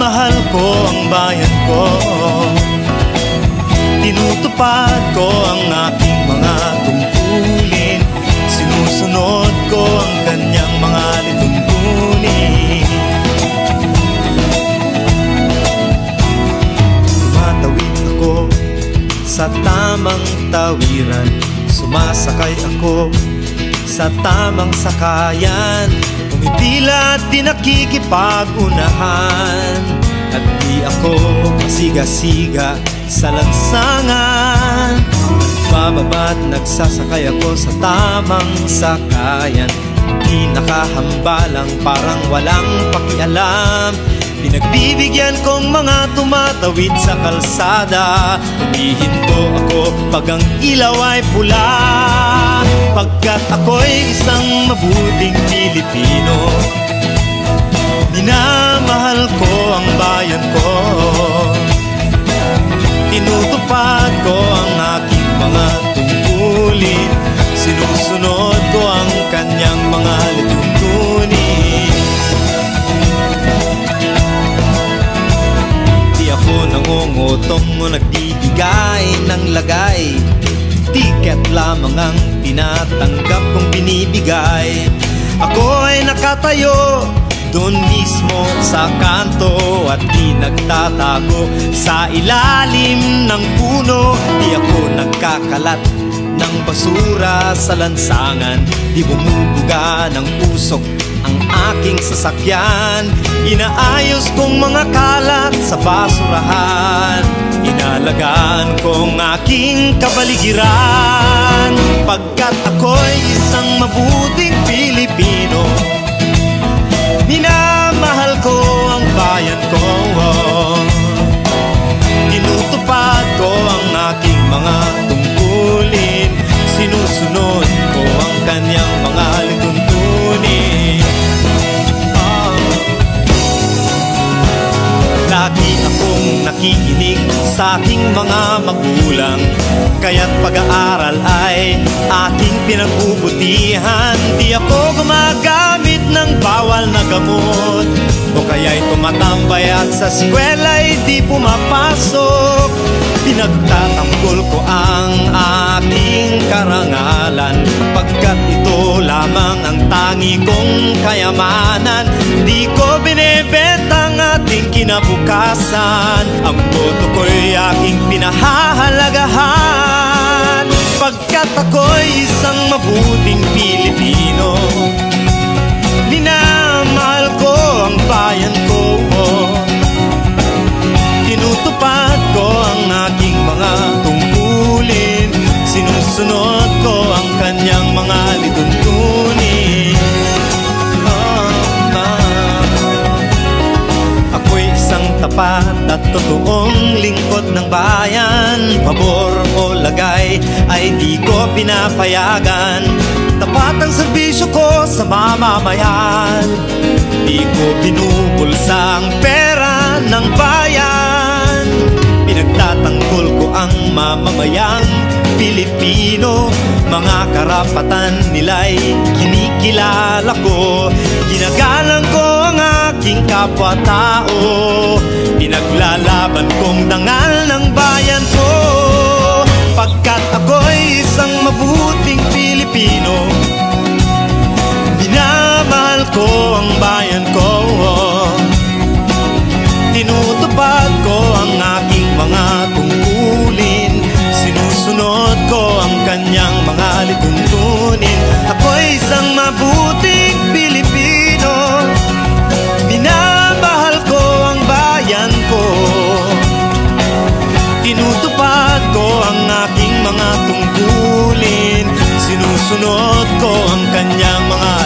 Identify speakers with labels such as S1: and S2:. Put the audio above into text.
S1: Minamahal ko ang bayan ko, tinutupad ko ang aking mga tungkulin, sinusunod ko ang kanyang mga lituntunin. Tumatawid ako sa tamang tawiran, sumasakay ako sa tamang sakayan, pumipila at di nakikipag-unahan, at di ako pasiga-siga sa lansangan. Bababa't nagsasakay ako sa tamang sakayan, di nakahambalang parang walang pakialam. Pinagbibigyan kong mga tumatawid sa kalsada, humihinto ako pag ang ilaw ay pula, pagkat ako'y isang mabuting Pilipino. Minamahal ko ang bayan ko, tinutupad ko ang aking mga tungkulin, sinusunod ko ang kanyang mga lituntunin. Di ako nangungutong o nagbibigay ng lagay, tiket lamang ang tinatanggap kong binibigay. Ako ay nakatayo doon mismo sa kanto at di nagtatago sa ilalim ng puno. Di ako nagkakalat ng basura sa lansangan, di bumubuga ng usok ang aking sasakyan. Inaayos kong mga kalat sa basurahan, inalagaan kong aking kapaligiran, pagkat ako'y isang mabuting Pilipino. Minamahal ko ang bayan ko, tinutupad ko ang aking mga tungkulin, sinusunod ko ang kanyang mga lituntunin. Lagi akong nakikinig sa aking mga magulang, kaya't pag-aaral ay aking pinagbubutihan. Di ako gumagamit ng bawal na gamot, o kaya'y tumatambay at sa eskwela'y di pumapasok. Pinagtatanggol ko ang aking karangalan, pagkat ito lamang ang tangi kong kayamanan. Di ko binebenta ang ating kinabukasan, ang boto ko'y aking pinahahalagahan, pagkat ako'y isang mabuting Pilipino. Minamahal ko ang bayan ko, tinutupad ko ang aking mga tungkulin, sinusunod ko ang kanyang mga lituntunin. Ako'y isang tapat at totoong lingkod ng bayan, pabor o lagay ay di ko pinapayagan. Tapat ang serbisyo ko sa mamamayan, di ko binubulsa ang pera ng bayan. Pinagtatanggol ko ang mamamayang Pilipino, mga karapatan nila'y kinikilala ko. Ginagalang ko ang aking kapwa-tao, pinaglalaban kong dangal ng bayan ko, pagkat ako'y isang mabuting Pilipino. Minamahal ko ang bayan ko, tinutupad ko ang aking mga tungkulin, sinusunod ko ang kanyang mga lituntunin. Ako'y isang mabuting Pilipino, minamahal ko ang bayan ko, tinutupad ko ang aking mga tungkulin, sinusunod ko ang kanyang mga